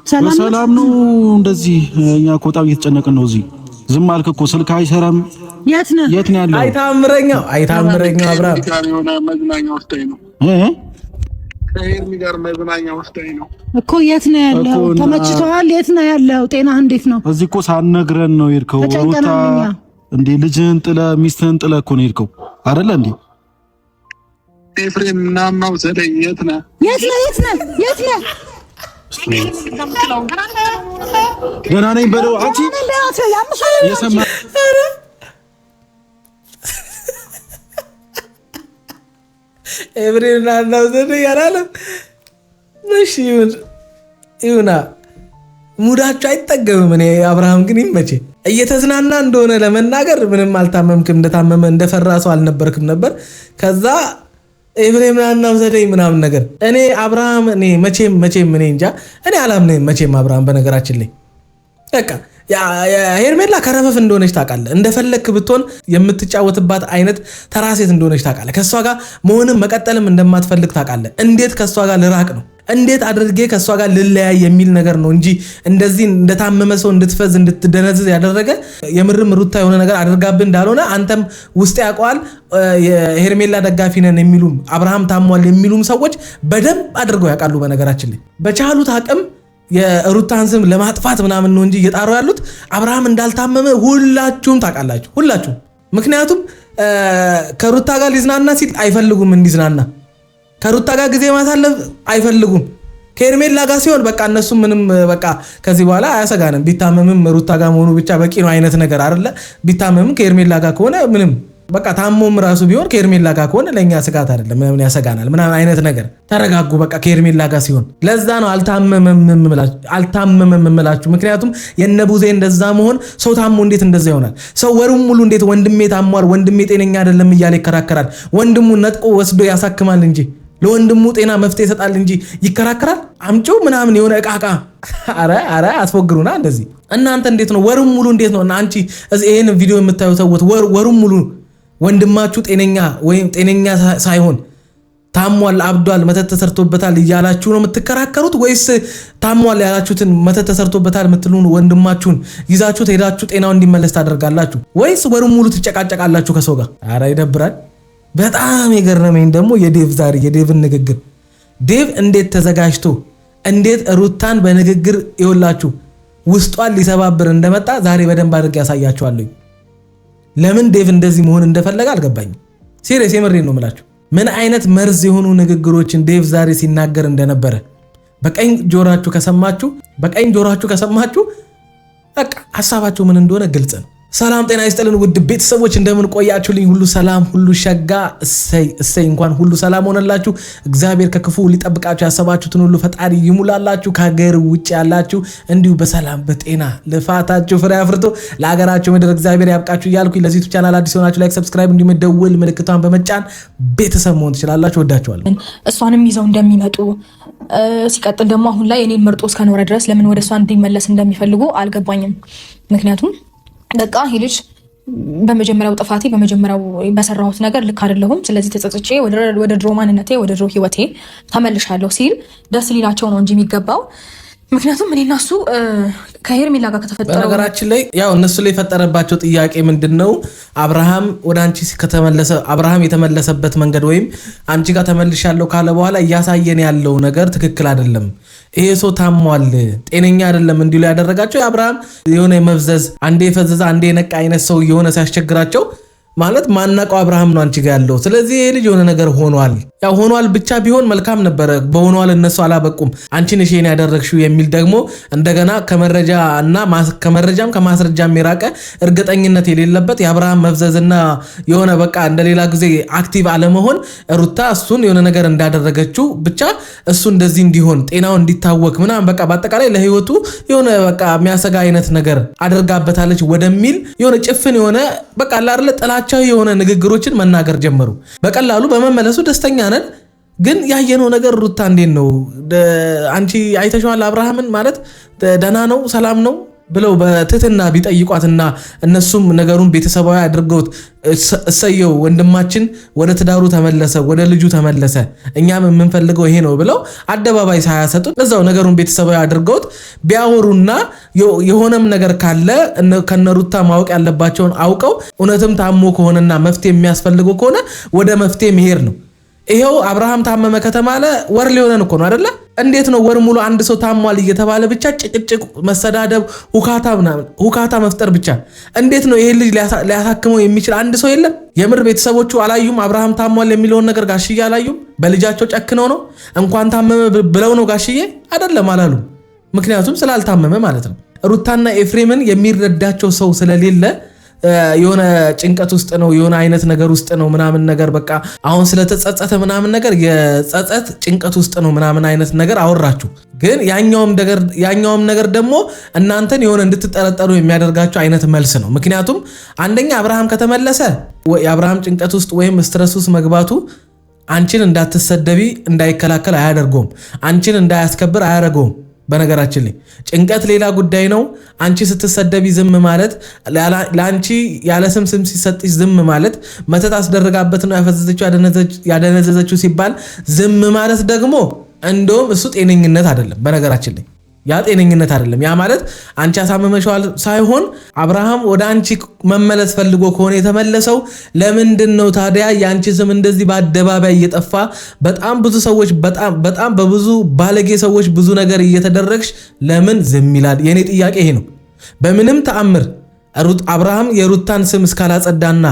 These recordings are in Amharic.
ሰላም ነው እንደዚህ እኛ ኮጣው እየተጨነቅን ነው እዚህ ዝም አልክ እኮ ስልክ አይሰራም የት ነህ ያለው አይታምረኛው አብራም የሆነ መዝናኛ ወስደኝ ነው ከሄርሚ ጋር መዝናኛ ወስደኝ ነው እኮ የት ነው ያለው ተመችቶሃል የት ነው ያለው ጤናህ እንዴት ነው እዚህ እኮ ሳንነግረን ነው የሄድከው ሩታ እንዴ ልጅህን ጥለ ሚስትህን ጥለ እኮ ነው የሄድከው አይደለ እንዴ ኤፍሬም ምናምን ወሰደኝ የት ነህ ገና ነኝ በለው አንቺ የሰማ ኤፍሬም ናናው ዘዴ ያላለም እሺ ይሁና ሙዳቹ አይጠገብም እኔ አብርሃም ግን ይመቼ እየተዝናና እንደሆነ ለመናገር ምንም አልታመምክም እንደታመመ እንደፈራ ሰው አልነበርክም ነበር ከዛ ኤፍሬም ናናው ዘዴ ምናምን ነገር እኔ አብርሃም እኔ መቼም እኔ እንጃ እኔ አላምነኝም መቼም አብርሃም በነገራችን ላይ በቃ ሄርሜላ ከረፈፍ እንደሆነች ታውቃለህ እንደፈለክ ብትሆን የምትጫወትባት አይነት ተራሴት እንደሆነች ታውቃለህ ከሷ ጋር መሆንም መቀጠልም እንደማትፈልግ ታውቃለህ እንዴት ከሷ ጋር ልራቅ ነው እንዴት አድርጌ ከሷ ጋር ልለያይ የሚል ነገር ነው እንጂ እንደዚህ እንደታመመ ሰው እንድትፈዝ እንድትደነዝዝ ያደረገ የምርም ሩታ የሆነ ነገር አድርጋብህ እንዳልሆነ አንተም ውስጥ ያውቀዋል የሄርሜላ ደጋፊ ነን የሚሉም አብርሃም ታሟል የሚሉም ሰዎች በደንብ አድርገው ያውቃሉ በነገራችን ላይ በቻሉት አቅም የሩታን ስም ለማጥፋት ምናምን ነው እንጂ እየጣሩ ያሉት አብርሃም እንዳልታመመ ሁላችሁም ታውቃላችሁ ሁላችሁም ምክንያቱም ከሩታ ጋር ሊዝናና ሲል አይፈልጉም እንዲዝናና ከሩታ ጋር ጊዜ ማሳለፍ አይፈልጉም ከሄርሜላ ጋር ሲሆን በቃ እነሱ ምንም በቃ ከዚህ በኋላ አያሰጋንም ቢታመምም ሩታ ጋር መሆኑ ብቻ በቂ ነው አይነት ነገር አይደለ ቢታመምም ከሄርሜላ ጋር ከሆነ ምንም በቃ ታሞም ራሱ ቢሆን ከሄርሜላ ጋር ከሆነ ለኛ ስጋት አይደለም ምንም ያሰጋናል ምናምን አይነት ነገር ተረጋጉ በቃ ከሄርሜላ ጋር ሲሆን ለዛ ነው አልታመመም እምላችሁ ምክንያቱም የነቡዜ እንደዛ መሆን ሰው ታሞ እንዴት እንደዛ ይሆናል ሰው ወሩም ሙሉ እንዴት ወንድሜ ታሟል ወንድሜ ጤነኛ አይደለም እያለ ይከራከራል ወንድሙ ነጥቆ ወስዶ ያሳክማል እንጂ ለወንድሙ ጤና መፍትሄ ይሰጣል እንጂ ይከራከራል አምጪው ምናምን የሆነ እቃቃ አረ አስወግሩና እንደዚህ እናንተ እንዴት ነው ወሩም ሙሉ እንዴት ነው እና አንቺ ይሄን ቪዲዮ የምታዩ ሰዎች ወሩም ሙሉ ወንድማችሁ ጤነኛ ወይም ጤነኛ ሳይሆን ታሟል አብዷል መተት ተሰርቶበታል እያላችሁ ነው የምትከራከሩት ወይስ ታሟል ያላችሁትን መተት ተሰርቶበታል የምትሉን ወንድማችሁን ይዛችሁ ሄዳችሁ ጤናው እንዲመለስ ታደርጋላችሁ ወይስ ወሩም ሙሉ ትጨቃጨቃላችሁ ከሰው ጋር አረ ይደብራል በጣም የገረመኝ ደግሞ የዴቭን ንግግር ዴቭ እንዴት ተዘጋጅቶ እንዴት ሩታን በንግግር ይወላችሁ ውስጧን ሊሰባብር እንደመጣ ዛሬ በደንብ አድርጌ ያሳያችኋለሁ ለምን ዴቭ እንደዚህ መሆን እንደፈለገ አልገባኝም ሲሪየስ የምሬን ነው የምላችሁ ምን አይነት መርዝ የሆኑ ንግግሮችን ዴቭ ዛሬ ሲናገር እንደነበረ በቀኝ ጆሮአችሁ ከሰማችሁ በቃ ሐሳባችሁ ምን እንደሆነ ግልጽ ነው ሰላም ጤና ይስጥልን ውድ ቤተሰቦች እንደምን ቆያችሁልኝ ሁሉ ሰላም ሁሉ ሸጋ እሰይ እንኳን ሁሉ ሰላም ሆነላችሁ እግዚአብሔር ከክፉ ሊጠብቃችሁ ያሰባችሁትን ሁሉ ፈጣሪ ይሙላላችሁ ከሀገር ውጭ ያላችሁ እንዲሁ በሰላም በጤና ልፋታችሁ ፍሬ አፍርቶ ለሀገራችሁ ምድር እግዚአብሔር ያብቃችሁ እያልኩኝ ለዚህ ዩቲዩብ ቻናል አዲስ ሆናችሁ ላይክ ሰብስክራይብ እንዲሁም ደውል ምልክቷን በመጫን ቤተሰብ መሆን ትችላላችሁ ወዳችኋለሁ እሷንም ይዘው እንደሚመጡ ሲቀጥል ደግሞ አሁን ላይ እኔን መርጦ እስከኖረ ድረስ ለምን ወደ እሷ እንዲመለስ እንደሚፈልጉ አልገባኝም ምክንያቱም በቃ ይሄ ልጅ በመጀመሪያው ጥፋቴ በመጀመሪያው በሰራሁት ነገር ልክ አይደለሁም ስለዚህ ተጸጽቼ ወደ ድሮ ማንነቴ ወደ ድሮ ህይወቴ ተመልሻለሁ ሲል ደስ ሊላቸው ነው እንጂ የሚገባው ምክንያቱም እኔና እሱ ከሄርሜላ ጋር ከተፈጠረው ነገራችን ላይ ያው እነሱ ላይ የፈጠረባቸው ጥያቄ ምንድነው አብርሃም ወደ አንቺ ከተመለሰ አብርሃም የተመለሰበት መንገድ ወይም አንቺ ጋር ተመልሻለሁ ካለ በኋላ እያሳየን ያለው ነገር ትክክል አይደለም ይሄ ሰው ታሟል ጤነኛ አይደለም እንዲሉ ያደረጋቸው አብርሃም የሆነ መፍዘዝ አንዴ ፈዘዛ አንዴ ነቃ አይነት ሰው የሆነ ሲያስቸግራቸው ማለት ማናቀው አብርሃም ነው አንቺ ጋር ያለው ስለዚህ ይሄ ልጅ የሆነ ነገር ሆኗል ያው ሆኗል ብቻ ቢሆን መልካም ነበር በሆኗል እነሱ አላበቁም አንቺ ነሽ የኔ ያደረግሽው የሚል ደግሞ እንደገና ከመረጃና ከመረጃም ከማስረጃም የራቀ እርግጠኝነት የሌለበት የአብርሃም መፍዘዝና የሆነ በቃ እንደሌላ ጊዜ አክቲቭ አለመሆን ሩታ እሱን የሆነ ነገር እንዳደረገችው ብቻ እሱ እንደዚህ እንዲሆን ጤናው እንዲታወክ ምናምን በቃ በአጠቃላይ ለህይወቱ የሆነ በቃ የሚያሰጋ አይነት ነገር አድርጋበታለች ወደሚል የሆነ ጭፍን የሆነ በቃ አይደለ ጥላቻ የሆነ ንግግሮችን መናገር ጀመሩ በቀላሉ በመመለሱ ደስተኛ ነን ግን ያየነው ነገር ሩታ እንዴት ነው አንቺ አይተሽዋል አብርሃምን ማለት ደህና ነው ሰላም ነው ብለው በትህትና ቢጠይቋትና እነሱም ነገሩን ቤተሰባዊ አድርገውት እሰየው ወንድማችን ወደ ትዳሩ ተመለሰ፣ ወደ ልጁ ተመለሰ፣ እኛም የምንፈልገው ይሄ ነው ብለው አደባባይ ሳያሰጡ እዛው ነገሩን ቤተሰባዊ አድርገውት ቢያወሩና የሆነም ነገር ካለ ከነሩታ ማወቅ ያለባቸውን አውቀው እውነትም ታሞ ከሆነና መፍትሄ የሚያስፈልገው ከሆነ ወደ መፍትሄ መሄድ ነው። ይሄው አብርሃም ታመመ ከተባለ ወር ሊሆነን እኮ ነው አይደለ? እንዴት ነው ወር ሙሉ አንድ ሰው ታሟል እየተባለ ብቻ ጭቅጭቅ፣ መሰዳደብ፣ ሁካታ መፍጠር ብቻ? እንዴት ነው ይሄ ልጅ ሊያሳክመው የሚችል አንድ ሰው የለም? የምር ቤተሰቦቹ አላዩም? አብርሃም ታሟል የሚለውን ነገር ጋሽዬ አላዩም? በልጃቸው ጨክነው ነው? እንኳን ታመመ ብለው ነው ጋሽዬ? አይደለም አላሉም። ምክንያቱም ስላልታመመ ማለት ነው። ሩታና ኤፍሬምን የሚረዳቸው ሰው ስለሌለ የሆነ ጭንቀት ውስጥ ነው፣ የሆነ አይነት ነገር ውስጥ ነው ምናምን ነገር በቃ አሁን ስለተጸጸተ ምናምን ነገር የጸጸት ጭንቀት ውስጥ ነው ምናምን አይነት ነገር አወራችሁ። ግን ያኛውም ነገር ደግሞ እናንተን የሆነ እንድትጠረጠሩ የሚያደርጋቸው አይነት መልስ ነው። ምክንያቱም አንደኛ አብርሃም ከተመለሰ የአብርሃም ጭንቀት ውስጥ ወይም ስትረስ ውስጥ መግባቱ አንቺን እንዳትሰደቢ እንዳይከላከል አያደርገውም፣ አንቺን እንዳያስከብር አያደርገውም። በነገራችን ላይ ጭንቀት ሌላ ጉዳይ ነው። አንቺ ስትሰደቢ ዝም ማለት፣ ለአንቺ ያለ ስም ሲሰጥሽ ዝም ማለት፣ መተት አስደረጋበት ነው ያደነዘዘችው ሲባል ዝም ማለት ደግሞ እንደውም እሱ ጤነኝነት አይደለም። በነገራችን ላይ ያ ጤነኝነት አይደለም። ያ ማለት አንቺ አሳመመሽዋል ሳይሆን አብርሃም ወደ አንቺ መመለስ ፈልጎ ከሆነ የተመለሰው ለምንድን ነው ታዲያ የአንቺ ስም እንደዚህ በአደባባይ እየጠፋ በጣም ብዙ ሰዎች በጣም በብዙ ባለጌ ሰዎች ብዙ ነገር እየተደረግሽ ለምን ዝም ይላል? የኔ ጥያቄ ይሄ ነው። በምንም ተአምር አብርሃም የሩታን ስም እስካላጸዳና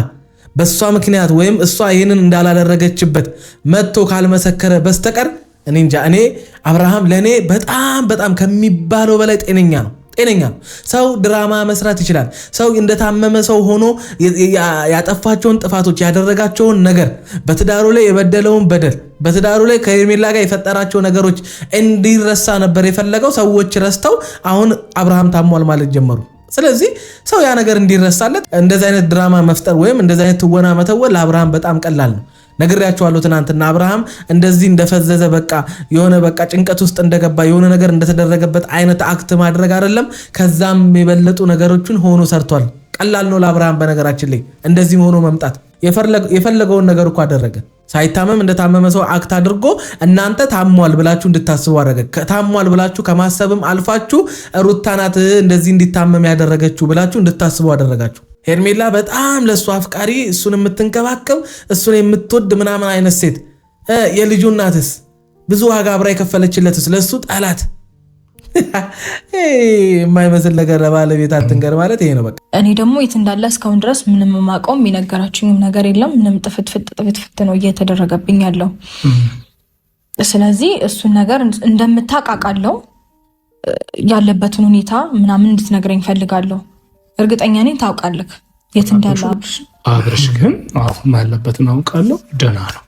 በሷ ምክንያት ወይም እሷ ይሄንን እንዳላደረገችበት መጥቶ ካልመሰከረ በስተቀር እኔ እንጃ። እኔ አብርሃም ለኔ በጣም ከሚባለው በላይ ጤነኛ ነው። ሰው ድራማ መስራት ይችላል። ሰው እንደታመመ ሰው ሆኖ ያጠፋቸውን ጥፋቶች ያደረጋቸውን ነገር በትዳሩ ላይ የበደለውን በደል በትዳሩ ላይ ከሄርሜላ ጋር የፈጠራቸው ነገሮች እንዲረሳ ነበር የፈለገው። ሰዎች ረስተው አሁን አብርሃም ታሟል ማለት ጀመሩ። ስለዚህ ሰው ያ ነገር እንዲረሳለት እንደዚህ አይነት ድራማ መፍጠር ወይም እንደዚህ አይነት ትወና መተወል ለአብርሃም በጣም ቀላል ነው። ነግሬያቸዋለሁ ትናንትና። አብርሃም እንደዚህ እንደፈዘዘ በቃ የሆነ በቃ ጭንቀት ውስጥ እንደገባ የሆነ ነገር እንደተደረገበት አይነት አክት ማድረግ አይደለም፣ ከዛም የበለጡ ነገሮችን ሆኖ ሰርቷል። ቀላል ነው ለአብርሃም በነገራችን ላይ እንደዚህ ሆኖ መምጣት። የፈለገውን ነገር እኮ አደረገ። ሳይታመም እንደታመመ ሰው አክት አድርጎ እናንተ ታሟል ብላችሁ እንድታስቡ አደረገ። ታሟል ብላችሁ ከማሰብም አልፋችሁ ሩታ ናት እንደዚህ እንዲታመም ያደረገችው ብላችሁ እንድታስቡ አደረጋችሁ። ሄርሜላ በጣም ለሱ አፍቃሪ፣ እሱን የምትንከባከብ፣ እሱን የምትወድ ምናምን አይነት ሴት፣ የልጁ እናትስ ብዙ ዋጋ አብራ የከፈለችለትስ ለሱ ጠላት የማይመስል ነገር ለባለቤት አትንገር ማለት ይሄ ነው በቃ። እኔ ደግሞ የት እንዳለ እስካሁን ድረስ ምንም ማቆም የነገራችኝም ነገር የለም። ምንም ጥፍትፍት ነው እየተደረገብኝ ያለው። ስለዚህ እሱን ነገር እንደምታቃቃለው ያለበትን ሁኔታ ምናምን እንድትነግረኝ ፈልጋለሁ። እርግጠኛ ነኝ ታውቃለህ የት እንዳለ አብርሽ። ግን አሁን ያለበትን አውቃለሁ። ደህና ነው።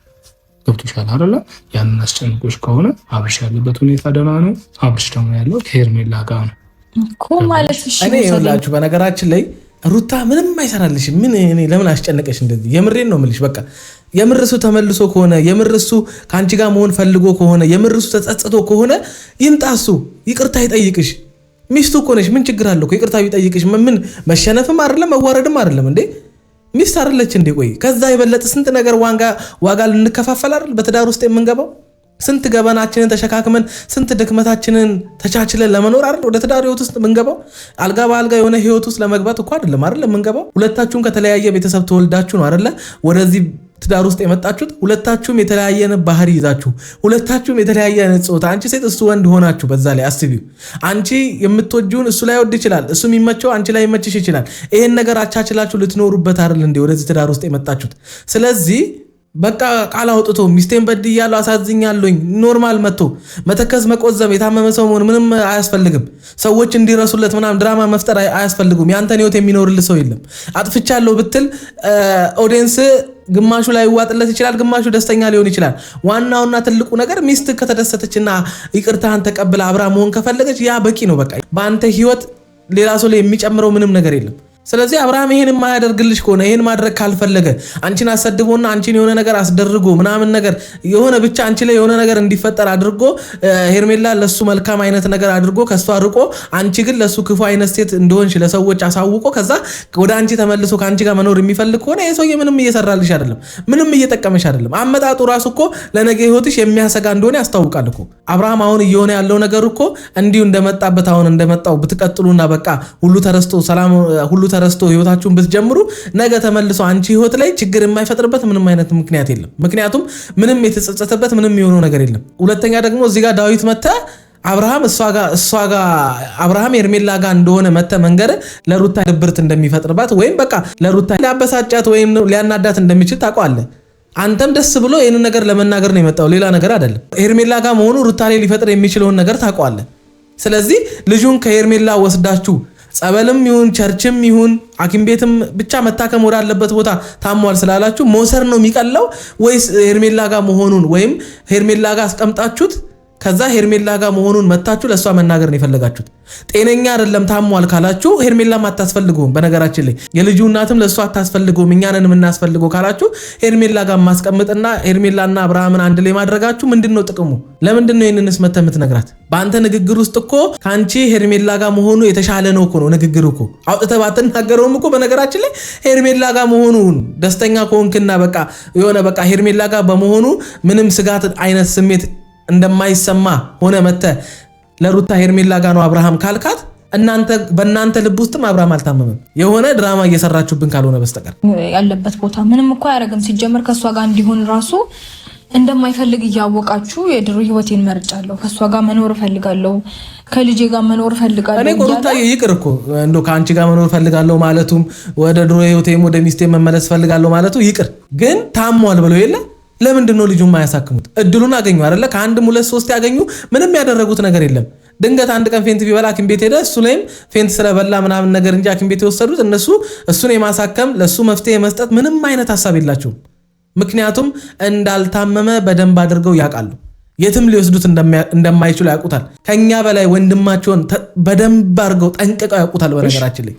ገብቶሻል አይደለ? ያንን አስጨንቆሽ ከሆነ አብርሽ ያለበት ሁኔታ ደህና ነው። አብርሽ ደግሞ ያለው ከሄርሜላ ጋር ነው እኮ ማለት። እሺ እኔ ይኸውላችሁ በነገራችን ላይ ሩታ ምንም አይሰራልሽም። ምን እኔ ለምን አስጨነቀሽ እንደዚህ? የምሬን ነው የምልሽ። በቃ የምርሱ ተመልሶ ከሆነ የምርሱ ከአንቺ ጋር መሆን ፈልጎ ከሆነ የምርሱ ተጸጽቶ ከሆነ ይምጣሱ፣ ይቅርታ ይጠይቅሽ። ሚስቱ እኮ ነሽ። ምን ችግር አለው? ይቅርታ ቢጠይቅሽ ምን መሸነፍም አይደለም መዋረድም አይደለም እንዴ? ሚስት አይደለች እንዴ? ቆይ ከዛ የበለጠ ስንት ነገር ዋጋ ልንከፋፈል አይደል በትዳር ውስጥ የምንገባው? ስንት ገበናችንን ተሸካክመን ስንት ድክመታችንን ተቻችለን ለመኖር አይደል ወደ ትዳር ህይወት ውስጥ የምንገባው? አልጋ በአልጋ የሆነ ህይወት ውስጥ ለመግባት እኮ አይደለም የምንገባው። ሁለታችሁም ከተለያየ ቤተሰብ ተወልዳችሁ ነው አይደለ ወደዚህ ትዳር ውስጥ የመጣችሁት። ሁለታችሁም የተለያየ ባህሪ ይዛችሁ፣ ሁለታችሁም የተለያየ ጾታ፣ አንቺ ሴት እሱ ወንድ ሆናችሁ በዛ ላይ አስቢው። አንቺ የምትወጂውን እሱ ላይ ወድ ይችላል፣ እሱ የሚመቸው አንቺ ላይ ይመችሽ ይችላል። ይሄን ነገር አቻችላችሁ ልትኖሩበት አይደል እንዴ ወደዚህ ትዳር ውስጥ የመጣችሁት? ስለዚህ በቃ ቃል አውጥቶ ሚስቴን በድያለሁ አሳዝኛለሁኝ ኖርማል መጥቶ መተከዝ መቆዘም የታመመ ሰው መሆን ምንም አያስፈልግም። ሰዎች እንዲረሱለት ምናምን ድራማ መፍጠር አያስፈልጉም። ያንተን ህይወት የሚኖርልህ ሰው የለም። አጥፍቻለሁ ብትል ኦዲየንስ ግማሹ ላይ ይዋጥለት ይችላል፣ ግማሹ ደስተኛ ሊሆን ይችላል። ዋናውና ትልቁ ነገር ሚስት ከተደሰተችና ይቅርታህን ተቀብላ አብራ መሆን ከፈለገች ያ በቂ ነው። በቃ በአንተ ህይወት ሌላ ሰው ላይ የሚጨምረው ምንም ነገር የለም። ስለዚህ አብርሃም ይሄን የማያደርግልሽ ከሆነ ይሄን ማድረግ ካልፈለገ አንቺን አሰድቦና አንቺን የሆነ ነገር አስደርጎ ምናምን ነገር የሆነ ብቻ አንቺ ላይ የሆነ ነገር እንዲፈጠር አድርጎ ሄርሜላ ለሱ መልካም አይነት ነገር አድርጎ ከሷ ርቆ አንቺ ግን ለሱ ክፉ አይነት ሴት እንደሆንሽ ለሰዎች አሳውቆ ከዛ ወደ አንቺ ተመልሶ ከአንቺ ጋር መኖር የሚፈልግ ከሆነ ይሄ ሰውዬ ምንም እየሰራልሽ አይደለም፣ ምንም እየጠቀመሽ አይደለም። አመጣጡ ራሱ እኮ ለነገ ህይወትሽ የሚያሰጋ እንደሆነ ያስታውቃል እኮ። አብርሃም አሁን እየሆነ ያለው ነገር እኮ እንዲሁ እንደመጣበት አሁን እንደመጣው ብትቀጥሉና በቃ ሁሉ ተረስቶ ሰላም ሁሉ ተረስቶ ህይወታችሁን ብትጀምሩ ነገ ተመልሶ አንቺ ህይወት ላይ ችግር የማይፈጥርበት ምንም አይነት ምክንያት የለም። ምክንያቱም ምንም የተጸጸተበት ምንም የሆነው ነገር የለም። ሁለተኛ ደግሞ እዚህ ጋር ዳዊት መጣ አብርሃም እሷ ጋር አብርሃም ሄርሜላ ጋር እንደሆነ መተ መንገር ለሩታ ድብርት እንደሚፈጥርባት ወይም በቃ ለሩታ ሊያበሳጫት ወይም ሊያናዳት እንደሚችል ታውቃለህ። አንተም ደስ ብሎ ይሄንን ነገር ለመናገር ነው የመጣው፣ ሌላ ነገር አይደለም። ሄርሜላ ጋር መሆኑ ሩታ ላይ ሊፈጥር የሚችለውን ነገር ታውቃለህ። ስለዚህ ልጁን ከሄርሜላ ወስዳችሁ ጸበልም ይሁን ቸርችም ይሁን ሐኪም ቤትም ብቻ መታከም ወዳለበት ቦታ ታሟል ስላላችሁ መውሰድ ነው የሚቀለው ወይስ ሄርሜላ ጋር መሆኑን ወይም ሄርሜላ ጋር አስቀምጣችሁት ከዛ ሄርሜላ ጋር መሆኑን መታችሁ ለሷ መናገር ነው የፈለጋችሁት? ጤነኛ አይደለም ታሟል ካላችሁ ሄርሜላም አታስፈልጉም። በነገራችን ላይ የልጁ እናትም ለሷ አታስፈልጉም፣ እኛንን የምናስፈልገው ካላችሁ ሄርሜላ ጋር ማስቀምጥና ሄርሜላና አብርሃምን አንድ ላይ ማድረጋችሁ ምንድነው ጥቅሙ? ለምንድነው ይሄንንስ መተህ የምትነግራት? በአንተ ንግግር ውስጥ እኮ ካንቺ ሄርሜላ ጋር መሆኑ የተሻለ ነው እኮ ነው ንግግር እኮ አውጥተህ ባትናገረውም እኮ በነገራችን ላይ ሄርሜላ ጋር መሆኑን ደስተኛ ከሆንክና በቃ የሆነ በቃ ሄርሜላ ጋር በመሆኑ ምንም ስጋት አይነት ስሜት እንደማይሰማ ሆነ መተ ለሩታ ሄርሜላ ጋር ነው አብርሃም ካልካት በእናንተ ልብ ውስጥም አብርሃም አልታመመም። የሆነ ድራማ እየሰራችሁብን ካልሆነ በስተቀር ያለበት ቦታ ምንም እኮ አያረግም። ሲጀመር ከሷ ጋር እንዲሆን ራሱ እንደማይፈልግ እያወቃችሁ የድሮ ህይወቴን መርጫለሁ፣ ከሷ ጋር መኖር ፈልጋለሁ፣ ከልጄ ጋር መኖር ፈልጋለሁ። እኔ ቆርጣ ይቅር እኮ እንደው ከአንቺ ጋር መኖር ፈልጋለሁ ማለቱም ወደ ድሮ ህይወቴም ወደ ሚስቴ መመለስ ፈልጋለሁ ማለቱ ይቅር። ግን ታሟል ብለው የለ ለምንድነው ልጁን ማያሳክሙት? እድሉን አገኙ አይደለ? ከአንድም ሁለት ሶስት ያገኙ ምንም ያደረጉት ነገር የለም። ድንገት አንድ ቀን ፌንት ቢበላ ሐኪም ቤት ሄደ። እሱ ላይም ፌንት ስለበላ ምናምን ነገር እንጂ ሐኪም ቤት የወሰዱት እነሱ እሱን የማሳከም ለሱ መፍትሄ መስጠት ምንም አይነት ሐሳብ የላቸውም። ምክንያቱም እንዳልታመመ በደንብ አድርገው ያውቃሉ። የትም ሊወስዱት እንደማይችሉ ያውቁታል። ከኛ በላይ ወንድማቸውን በደንብ አድርገው ጠንቅቀው ያውቁታል። በነገራችን ላይ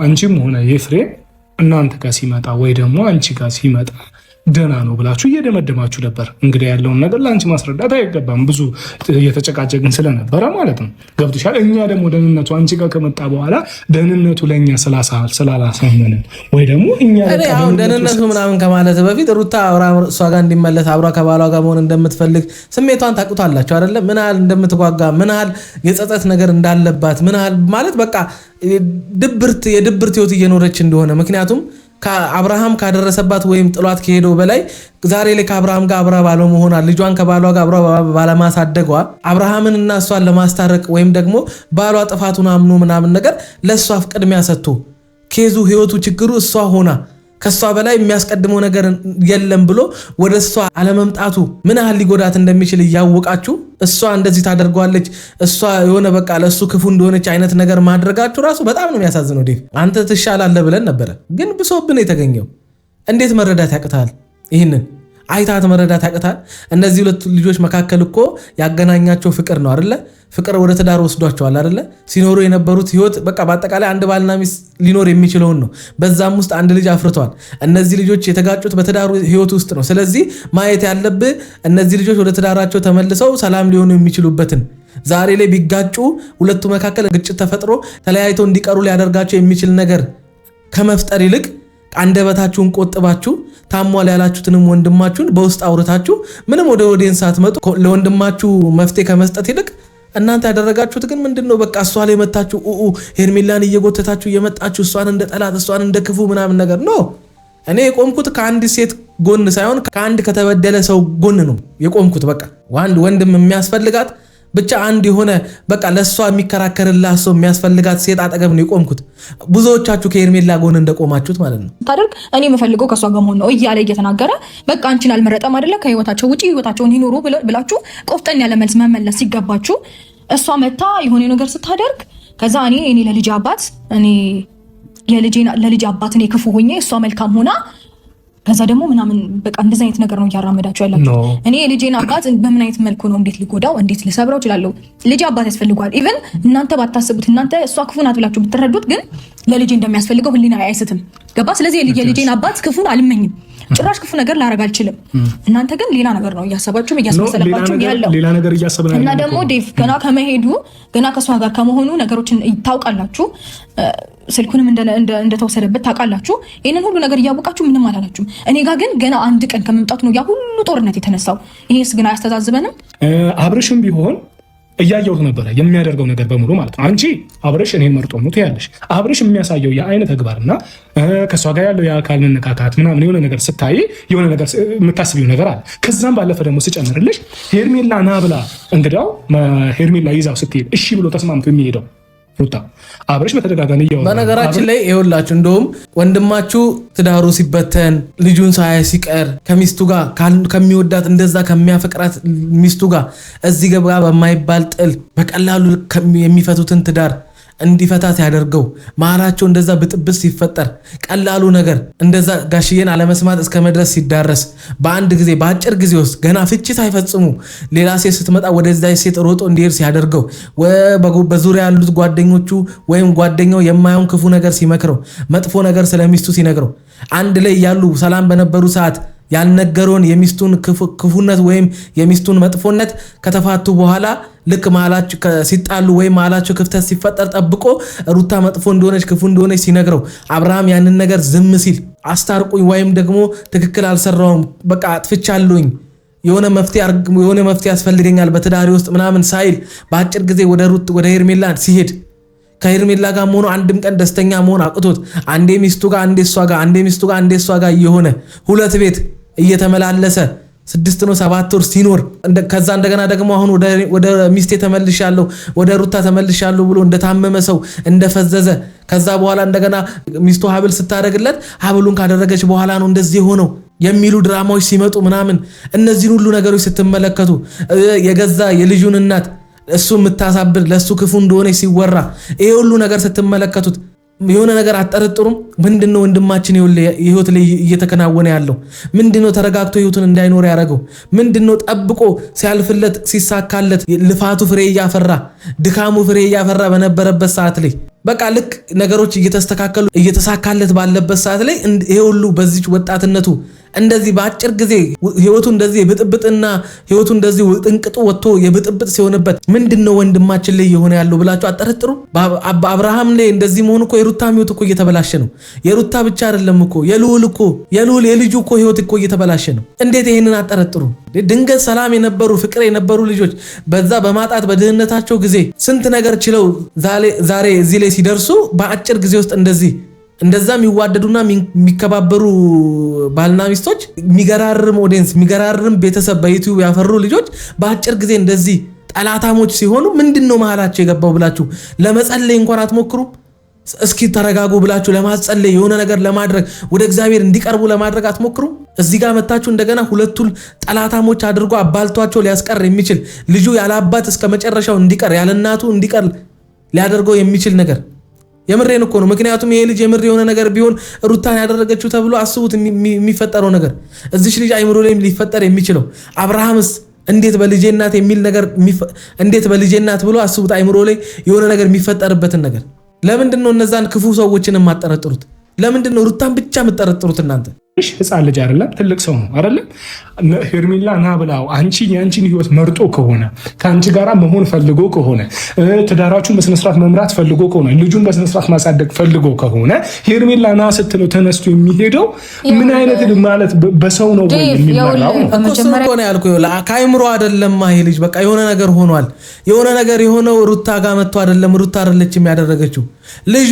አንቺም ሆነ ኤፍሬም እናንተ ጋር ሲመጣ ወይ ደግሞ አንቺ ጋር ሲመጣ ደህና ነው ብላችሁ እየደመደማችሁ ነበር። እንግዲህ ያለውን ነገር ለአንቺ ማስረዳት አይገባም፣ ብዙ እየተጨቃጨቅን ስለነበረ ማለት ነው። ገብቶሻል? እኛ ደግሞ ደህንነቱ አንቺ ጋር ከመጣ በኋላ ደህንነቱ ለእኛ ስላላሳመንን ወይ ደግሞ እኛ ደህንነቱ ምናምን ከማለት በፊት ሩታ እሷ ጋር እንዲመለስ አብሯ ከባሏ ጋር መሆን እንደምትፈልግ ስሜቷን ታውቁታላችሁ አይደለ? ምን ያህል እንደምትጓጋ፣ ምን ያህል የጸጸት ነገር እንዳለባት፣ ምን ያህል ማለት በቃ የድብርት ህይወት እየኖረች እንደሆነ ምክንያቱም ከአብርሃም ካደረሰባት ወይም ጥሏት ከሄደው በላይ ዛሬ ላይ ከአብርሃም ጋር አብራ ባለመሆኗ ልጇን ከባሏ ጋር አብራ ባለማሳደጓ አብርሃምን እና እሷን ለማስታረቅ ወይም ደግሞ ባሏ ጥፋቱን አምኖ ምናምን ነገር ለእሷ ቅድሚያ ሰጥቶ ኬዙ ህይወቱ ችግሩ እሷ ሆና ከሷ በላይ የሚያስቀድመው ነገር የለም ብሎ ወደ እሷ አለመምጣቱ ምን ያህል ሊጎዳት እንደሚችል እያወቃችሁ እሷ እንደዚህ ታደርጓለች፣ እሷ የሆነ በቃ ለሱ ክፉ እንደሆነች አይነት ነገር ማድረጋችሁ ራሱ በጣም ነው የሚያሳዝነው። ዴቭ አንተ ትሻላለህ ብለን ነበረ፣ ግን ብሶብን የተገኘው እንዴት መረዳት ያቅታል? ይህንን አይታት መረዳት ያቅታል? እነዚህ ሁለት ልጆች መካከል እኮ ያገናኛቸው ፍቅር ነው አይደለ? ፍቅር ወደ ትዳር ወስዷቸዋል አይደለ? ሲኖሩ የነበሩት ህይወት በቃ በአጠቃላይ አንድ ባልና ሚስት ሊኖር የሚችለውን ነው። በዛም ውስጥ አንድ ልጅ አፍርተዋል። እነዚህ ልጆች የተጋጩት በትዳሩ ህይወት ውስጥ ነው። ስለዚህ ማየት ያለብህ እነዚህ ልጆች ወደ ትዳራቸው ተመልሰው ሰላም ሊሆኑ የሚችሉበትን ዛሬ ላይ ቢጋጩ ሁለቱ መካከል ግጭት ተፈጥሮ ተለያይተው እንዲቀሩ ሊያደርጋቸው የሚችል ነገር ከመፍጠር ይልቅ አንደበታችሁን ቆጥባችሁ ታሟል ያላችሁትንም ወንድማችሁን በውስጥ አውርታችሁ ምንም ወደ ኦዲየንስ ሳትመጡ ለወንድማችሁ መፍትሄ ከመስጠት ይልቅ እናንተ ያደረጋችሁት ግን ምንድነው? በቃ እሷ ላይ መታችሁ ሄርሜላን እየጎተታችሁ እየመጣችሁ እሷን እንደ ጠላት እሷን እንደ ክፉ ምናምን ነገር ነው። እኔ የቆምኩት ከአንድ ሴት ጎን ሳይሆን ከአንድ ከተበደለ ሰው ጎን ነው የቆምኩት። በቃ ወንድም የሚያስፈልጋት ብቻ አንድ የሆነ በቃ ለሷ የሚከራከርላት ሰው የሚያስፈልጋት ሴት አጠገብ ነው የቆምኩት። ብዙዎቻችሁ ከሄርሜላ ጎን እንደቆማችሁት ማለት ነው። ታደርግ እኔ የምፈልገው ከሷ ጋር መሆን ነው እያለ እየተናገረ በቃ አንቺን አልመረጠም አይደለ? ከህይወታቸው ውጪ ህይወታቸውን ይኖሩ ብላችሁ ቆፍጠን ያለ መልስ መመለስ ሲገባችሁ እሷ መታ የሆነ ነገር ስታደርግ ከዛ እኔ ለልጅ አባት ለልጅ አባት እኔ ክፉ ሆኜ እሷ መልካም ሆና ከዛ ደግሞ ምናምን በቃ እንደዚህ አይነት ነገር ነው እያራመዳችሁ ያላችሁ። እኔ የልጄን አባት በምን አይነት መልኩ ነው እንዴት ልጎዳው እንዴት ልሰብረው እችላለሁ? ልጄ አባት ያስፈልገዋል። ኢቭን እናንተ ባታስቡት እናንተ እሷ ክፉ ናት ብላችሁ ብትረዱት ግን ለልጄ እንደሚያስፈልገው ህሊና አይስትም። ገባ? ስለዚህ የልጄን አባት ክፉን አልመኝም። ጭራሽ ክፉ ነገር ላረግ አልችልም። እናንተ ግን ሌላ ነገር ነው እያሰባችሁ እያስመሰለባችሁ ያለው ሌላ ነገር እያሰብና እና ደግሞ ዴቭ ገና ከመሄዱ ገና ከሷ ጋር ከመሆኑ ነገሮችን ታውቃላችሁ። ስልኩንም እንደተወሰደበት ታውቃላችሁ። ይሄንን ሁሉ ነገር እያወቃችሁ ምንም አላላችሁም። እኔ ጋር ግን ገና አንድ ቀን ከመምጣቱ ነው ያ ሁሉ ጦርነት የተነሳው። ይሄስ ግን አያስተዛዝበንም? አብርሽም ቢሆን እያየሁት ነበረ የሚያደርገው ነገር በሙሉ ማለት ነው። አንቺ አብርሽ እኔን መርጦ ነው ትያለሽ። አብርሽ የሚያሳየው የአይነት ተግባርና ከሷ ጋር ያለው የአካል መነካካት ምናምን የሆነ ነገር ስታይ የሆነ ነገር የምታስቢው ነገር አለ። ከዛም ባለፈ ደግሞ ስጨምርልሽ ሄርሜላ ና ብላ እንግዳው ሄርሜላ ይዛው ስትሄድ እሺ ብሎ ተስማምቶ የሚሄደው ሩታ አብርሽ በተደጋጋሚ ይያወራል። በነገራችን ላይ ይኸውላችሁ እንደውም ወንድማችሁ ትዳሩ ሲበተን ልጁን ሳያይ ሲቀር ከሚስቱ ጋር ከሚወዳት እንደዛ ከሚያፈቅራት ሚስቱ ጋር እዚህ ገባ በማይባል ጥል በቀላሉ የሚፈቱትን ትዳር እንዲፈታት ያደርገው መሃላቸው እንደዛ ብጥብጥ ሲፈጠር ቀላሉ ነገር እንደዛ ጋሽዬን አለመስማት እስከ መድረስ ሲዳረስ በአንድ ጊዜ በአጭር ጊዜ ውስጥ ገና ፍቺ ሳይፈጽሙ ሌላ ሴት ስትመጣ ወደዛ ሴት ሮጦ እንዲሄድ ሲያደርገው በዙሪያ ያሉት ጓደኞቹ ወይም ጓደኛው የማየውን ክፉ ነገር ሲመክረው መጥፎ ነገር ስለሚስቱ ሲነግረው አንድ ላይ ያሉ ሰላም በነበሩ ሰዓት ያልነገረውን የሚስቱን ክፉነት ወይም የሚስቱን መጥፎነት ከተፋቱ በኋላ ልክ መሃላቸው ሲጣሉ ወይም መሃላቸው ክፍተት ሲፈጠር ጠብቆ ሩታ መጥፎ እንደሆነች ክፉ እንደሆነች ሲነግረው አብርሃም ያንን ነገር ዝም ሲል አስታርቁኝ ወይም ደግሞ ትክክል አልሰራውም በቃ አጥፍቻለሁኝ የሆነ መፍትሄ ያስፈልገኛል በትዳሪ ውስጥ ምናምን ሳይል በአጭር ጊዜ ወደ ሄርሜላ ሲሄድ ከሄርሜላ ጋር ሆኖ አንድም ቀን ደስተኛ መሆን አቅቶት አንዴ ሚስቱ ጋር አንዴ እሷ ጋር አንዴ ሚስቱ ጋር አንዴ እሷ ጋር እየሆነ ሁለት ቤት እየተመላለሰ 6 ነው 7 ወር ሲኖር ከዛ እንደገና ደግሞ አሁን ወደ ሚስቴ ተመልሻለሁ ወደ ሩታ ተመልሻለሁ ብሎ እንደታመመ ሰው እንደፈዘዘ ከዛ በኋላ እንደገና ሚስቱ ሀብል ስታደርግለት ሀብሉን ካደረገች በኋላ ነው እንደዚህ ሆነው የሚሉ ድራማዎች ሲመጡ ምናምን እነዚህን ሁሉ ነገሮች ስትመለከቱ የገዛ የልጁን እናት እሱ የምታሳብር ለሱ ክፉ እንደሆነ ሲወራ ይሄ ሁሉ ነገር ስትመለከቱት የሆነ ነገር አጠረጥሩም? ምንድነው ወንድማችን ህይወት ላይ እየተከናወነ ያለው? ምንድነው ተረጋግቶ ህይወቱን እንዳይኖር ያደረገው? ምንድነው ጠብቆ ሲያልፍለት ሲሳካለት ልፋቱ ፍሬ እያፈራ ድካሙ ፍሬ እያፈራ በነበረበት ሰዓት ላይ በቃ ልክ ነገሮች እየተስተካከሉ እየተሳካለት ባለበት ሰዓት ላይ ይሄ ሁሉ በዚህ ወጣትነቱ እንደዚህ በአጭር ጊዜ ህይወቱ እንደዚህ የብጥብጥና ህይወቱ እንደዚህ ጥንቅጡ ወጥቶ የብጥብጥ ሲሆንበት ምንድነው ወንድማችን ላይ የሆነ ያለው ብላችሁ አጠረጥሩ? አብርሃም ላይ እንደዚህ መሆኑ እኮ የሩታ ህይወት እኮ እየተበላሸ ነው። የሩታ ብቻ አይደለም እኮ የልዑል የልጁ እኮ ህይወት እኮ እየተበላሸ ነው። እንዴት ይሄንን አጠረጥሩ? ድንገት ሰላም የነበሩ ፍቅር የነበሩ ልጆች በዛ በማጣት በድህነታቸው ጊዜ ስንት ነገር ችለው ዛሬ እዚህ ላይ ሲደርሱ በአጭር ጊዜ ውስጥ እንደዛ የሚዋደዱና የሚከባበሩ ባልና ሚስቶች የሚገራርም ኦዲየንስ የሚገራርም ቤተሰብ በዩቲዩብ ያፈሩ ልጆች በአጭር ጊዜ እንደዚህ ጠላታሞች ሲሆኑ ምንድነው መሃላቸው የገባው ብላችሁ ለመጸለይ እንኳን አትሞክሩም? እስኪ ተረጋጉ ብላችሁ ለማጸለይ የሆነ ነገር ለማድረግ ወደ እግዚአብሔር እንዲቀርቡ ለማድረግ አትሞክሩም? እዚህ ጋር መታችሁ እንደገና ሁለቱን ጠላታሞች አድርጎ አባልቷቸው ሊያስቀር የሚችል ልጁ ያለ አባት እስከ መጨረሻው እንዲቀር ያለ እናቱ እንዲቀር ሊያደርገው የሚችል ነገር የምሬን እኮ ነው። ምክንያቱም ይሄ ልጅ የምር የሆነ ነገር ቢሆን ሩታን ያደረገችው ተብሎ አስቡት የሚፈጠረው ነገር እዚች ልጅ አይምሮ ላይ ሊፈጠር የሚችለው አብርሃምስ እንዴት በልጄ እናት የሚል ነገር እንዴት በልጄ እናት ብሎ አስቡት አይምሮ ላይ የሆነ ነገር የሚፈጠርበትን ነገር ለምንድነው እነዛን ክፉ ሰዎችን የማጠረጥሩት? ለምንድነው ሩታን ብቻ የምትጠረጥሩት እናንተ? ህፃን ልጅ አይደለም ትልቅ ሰው ነው አይደለም። ሄርሜላ ና ብላው የአንቺን ህይወት መርጦ ከሆነ ከአንቺ ጋራ መሆን ፈልጎ ከሆነ ትዳራችሁን በስነስርዓት መምራት ፈልጎ ከሆነ ልጁን በስነስርዓት ማሳደግ ፈልጎ ከሆነ ሄርሜላ ና ስትለው ተነስቶ የሚሄደው ምን አይነት ማለት በሰው ነው ወይ የሚመራው? ከአይምሮ አይደለም ይሄ ልጅ በቃ የሆነ ነገር ሆኗል። የሆነ ነገር የሆነው ሩታ ጋር መጥቶ አይደለም። ሩታ አይደለችም ያደረገችው። ልጁ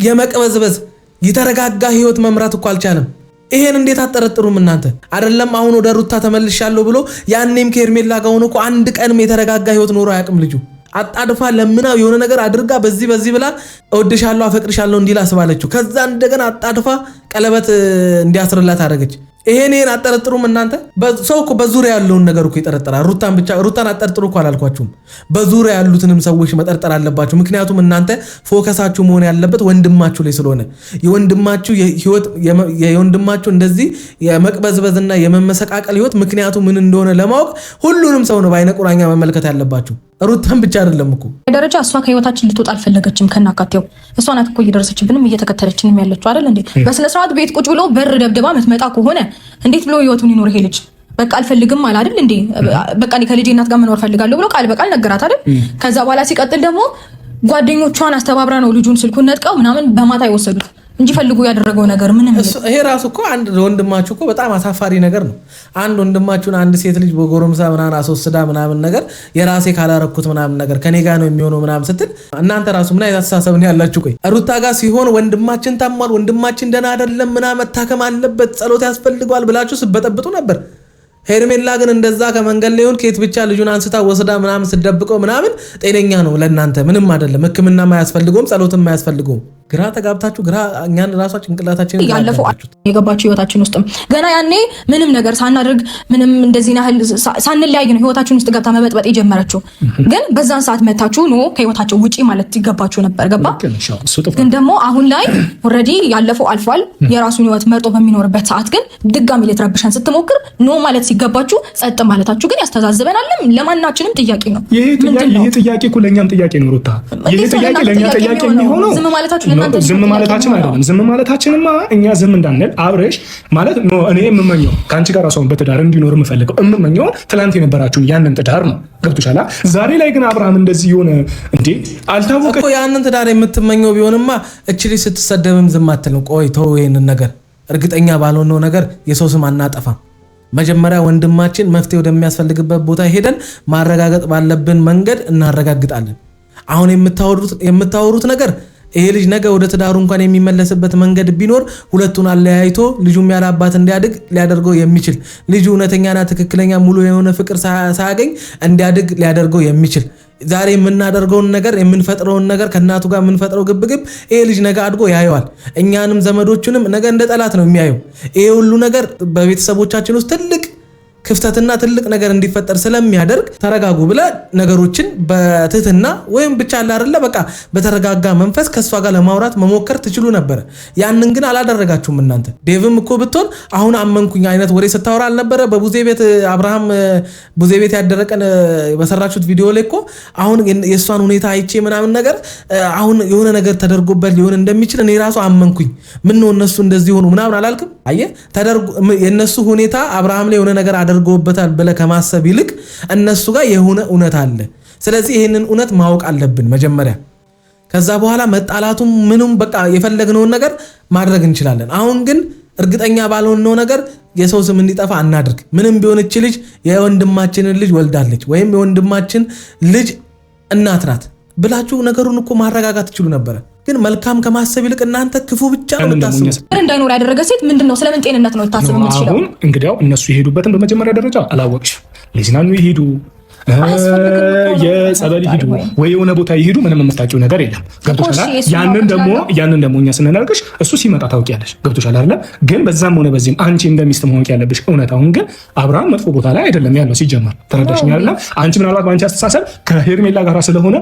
የመቅበዝበዝ የተረጋጋ ህይወት መምራት እኮ አልቻለም። ይሄን እንዴት አጠረጥሩም እናንተ? አይደለም አሁን ወደ ሩታ ተመልሻለሁ ብሎ ያኔም ከሄርሜላ ጋር ሆኖ እኮ አንድ ቀንም የተረጋጋ ህይወት ኖሮ አያውቅም። ልጁ አጣድፋ ለምናው የሆነ ነገር አድርጋ በዚህ ብላ እወድሻለሁ አፈቅርሻለሁ እንዲል አስባለችው። ከዛ እንደገና አጣድፋ ቀለበት እንዲያስርላት አደረገች። ይሄን አጠረጥሩም እናንተ። ሰው እኮ በዙሪያ ያለውን ነገር እኮ ይጠረጥራል። ሩታን አጠርጥሩ እኮ አላልኳችሁም። በዙሪያ ያሉትንም ሰዎች መጠርጠር አለባችሁ። ምክንያቱም እናንተ ፎከሳችሁ መሆን ያለበት ወንድማችሁ ላይ ስለሆነ የወንድማችሁ ህይወት የወንድማችሁ እንደዚህ የመቅበዝበዝና የመመሰቃቀል ህይወት ምክንያቱ ምን እንደሆነ ለማወቅ ሁሉንም ሰው ነው በአይነ ቁራኛ መመልከት ያለባችሁ። ሩታን ብቻ አይደለም እኮ ደረጃ እሷ ከህይወታችን ልትወጣ አልፈለገችም። ከናካቴው እሷ ናት እኮ እየደረሰችብንም እየተከተለችንም ያለችው አይደል እንዴ? በስነ ስርዓት ቤት ቁጭ ብሎ በር ደብደባ ምትመጣ ከሆነ እንዴት ብሎ ህይወቱን ይኖር ይሄ ልጅ? በቃ አልፈልግም አለ አይደል እንዴ? በቃ እኔ ከልጄ እናት ጋር መኖር ፈልጋለሁ ብሎ ቃል በቃል ነገራት አይደል? ከዛ በኋላ ሲቀጥል ደግሞ ጓደኞቿን አስተባብራ ነው ልጁን ስልኩን ነጥቀው ምናምን በማታ የወሰዱት እንጂ ፈልጉ ያደረገው ነገር ምንም። ይሄ ራሱ እኮ አንድ ወንድማችሁ እኮ በጣም አሳፋሪ ነገር ነው። አንድ ወንድማችሁን አንድ ሴት ልጅ በጎረምሳ ምናምን አስወስዳ ምናምን ነገር የራሴ ካላረኩት ምናምን ነገር ከኔ ጋር ነው የሚሆነው ምናምን ስትል እናንተ ራሱ ምን አይነት አስተሳሰብ ነው ያላችሁ? ቆይ ሩታ ጋር ሲሆን ወንድማችን ታሟል፣ ወንድማችን ደህና አይደለም ምናምን መታከም አለበት፣ ጸሎት ያስፈልገዋል ብላችሁ ስበጠብጡ ነበር። ሄርሜላ ግን እንደዛ ከመንገድ ላይ ሆን ከየት ብቻ ልጁን አንስታ ወስዳ ምናምን ስደብቀው ምናምን ጤነኛ ነው ለእናንተ ምንም አይደለም። ሕክምና ማያስፈልገውም ጸሎትም ማያስፈልገውም። ግራ ተጋብታችሁ ግራ እኛን ራሷ ጭንቅላታችን ያለፈው የገባችሁ ህይወታችን ውስጥም ገና ያኔ ምንም ነገር ሳናደርግ ምንም እንደዚህ ያህል ሳንለያይ ነው ህይወታችን ውስጥ ገብታ መበጥበጥ የጀመረችው። ግን በዛን ሰዓት መታችሁ ኖ ከህይወታቸው ውጪ ማለት ይገባችሁ ነበር። ገባ? ግን ደግሞ አሁን ላይ ኦልሬዲ ያለፈው አልፏል። የራሱን ህይወት መርጦ በሚኖርበት ሰዓት ግን ድጋሚ ልትረብሸን ስትሞክር ኖ ማለት ሲገባችሁ ጸጥ ማለታችሁ ግን ያስተዛዝበናል። ለማናችንም ጥያቄ ነው። ይሄ ጥያቄ እኮ ለኛም ጥያቄ ነው ሩታ። ይሄ ጥያቄ ለኛ ጥያቄ የሚሆነው ዝም ማለታችሁ ዝም ማለታችን አይደለም። ዝም ማለታችንማ እኛ ዝም እንዳንል አብረሽ ማለት ነው። እኔ የምመኘው ከአንቺ ጋር ራሷን በትዳር እንዲኖር የምፈልገው የምመኘው ትላንት የነበራችሁን ያንን ትዳር ነው። ገብቶሻል? ዛሬ ላይ ግን አብርሃም እንደዚህ የሆነ እንዴ አልታወቀ እኮ ያንን ትዳር የምትመኘው ቢሆንማ እቺ ልጅ ስትሰደብም ዝም አትልም። ቆይ ተው ይሄንን ነገር እርግጠኛ ባልሆነው ነገር የሰው ስም አናጠፋም። መጀመሪያ ወንድማችን መፍትሄ ወደሚያስፈልግበት ቦታ ሄደን ማረጋገጥ ባለብን መንገድ እናረጋግጣለን። አሁን የምታወሩት ነገር ይሄ ልጅ ነገ ወደ ትዳሩ እንኳን የሚመለስበት መንገድ ቢኖር ሁለቱን አለያይቶ ልጁም ያለ አባት እንዲያድግ ሊያደርገው የሚችል ልጁ እውነተኛና ትክክለኛ ሙሉ የሆነ ፍቅር ሳያገኝ እንዲያድግ ሊያደርገው የሚችል ዛሬ የምናደርገውን ነገር የምንፈጥረውን ነገር ከእናቱ ጋር የምንፈጥረው ግብግብ ይሄ ልጅ ነገ አድጎ ያየዋል። እኛንም ዘመዶቹንም ነገ እንደ ጠላት ነው የሚያየው። ይሄ ሁሉ ነገር በቤተሰቦቻችን ውስጥ ትልቅ ክፍተትና ትልቅ ነገር እንዲፈጠር ስለሚያደርግ ተረጋጉ ብለ ነገሮችን በትህትና ወይም ብቻ አለ አይደለ በቃ በተረጋጋ መንፈስ ከሷ ጋር ለማውራት መሞከር ትችሉ ነበር። ያንን ግን አላደረጋችሁም እናንተ። ዴቭም እኮ ብትሆን አሁን አመንኩኝ አይነት ወሬ ስታወራ አልነበረ? በቡዜ ቤት አብርሃም ቡዜ ቤት ያደረቀን በሰራችሁት ቪዲዮ ላይ እኮ አሁን የእሷን ሁኔታ አይቼ ምናምን ነገር አሁን የሆነ ነገር ተደርጎበት ሊሆን እንደሚችል እኔ ራሱ አመንኩኝ። ምን ነው እነሱ እንደዚህ ሆኑ ምናምን አላልክም? አየህ ተደርጎ የነሱ ሁኔታ አብርሃም ላይ የሆነ ነገር አድርጎበታል ብለህ ከማሰብ ይልቅ እነሱ ጋር የሆነ እውነት አለ። ስለዚህ ይሄንን እውነት ማወቅ አለብን መጀመሪያ። ከዛ በኋላ መጣላቱም ምንም በቃ የፈለግነውን ነገር ማድረግ እንችላለን። አሁን ግን እርግጠኛ ባልሆነው ነገር የሰው ስም እንዲጠፋ አናድርግ። ምንም ቢሆን እቺ ልጅ የወንድማችንን ልጅ ወልዳለች ወይም የወንድማችን ልጅ እናት ናት ብላችሁ ነገሩን እኮ ማረጋጋት ትችሉ ነበረ። ግን መልካም ከማሰብ ይልቅ እናንተ ክፉ ብቻ ነው የምታስቡ። እንዳይኖር ያደረገ ሴት ምንድነው? ስለምን ጤንነት ነው ታስብ የምትችለው? አሁን እንግዲያው እነሱ የሄዱበትን በመጀመሪያ ደረጃ አላወቅሽ። ሊዝናኑ ይሄዱ የጸበል ይሄዱ ወይ የሆነ ቦታ ይሄዱ ምንም የምታውቂው ነገር የለም። ገብቶሻል? ያንን ደግሞ እኛ ስንነግርሽ እሱ ሲመጣ ታውቂያለሽ። ገብቶሻል አይደል? ግን በዛም ሆነ በዚህም አንቺ እንደሚስት ማወቅ ያለብሽ እውነታውን ግን አብርሃም መጥፎ ቦታ ላይ አይደለም ያለው ሲጀመር። ተረዳሽኝ አይደል? አንቺ ምናልባት በአንቺ አስተሳሰብ ከሄርሜላ ጋር ስለሆነ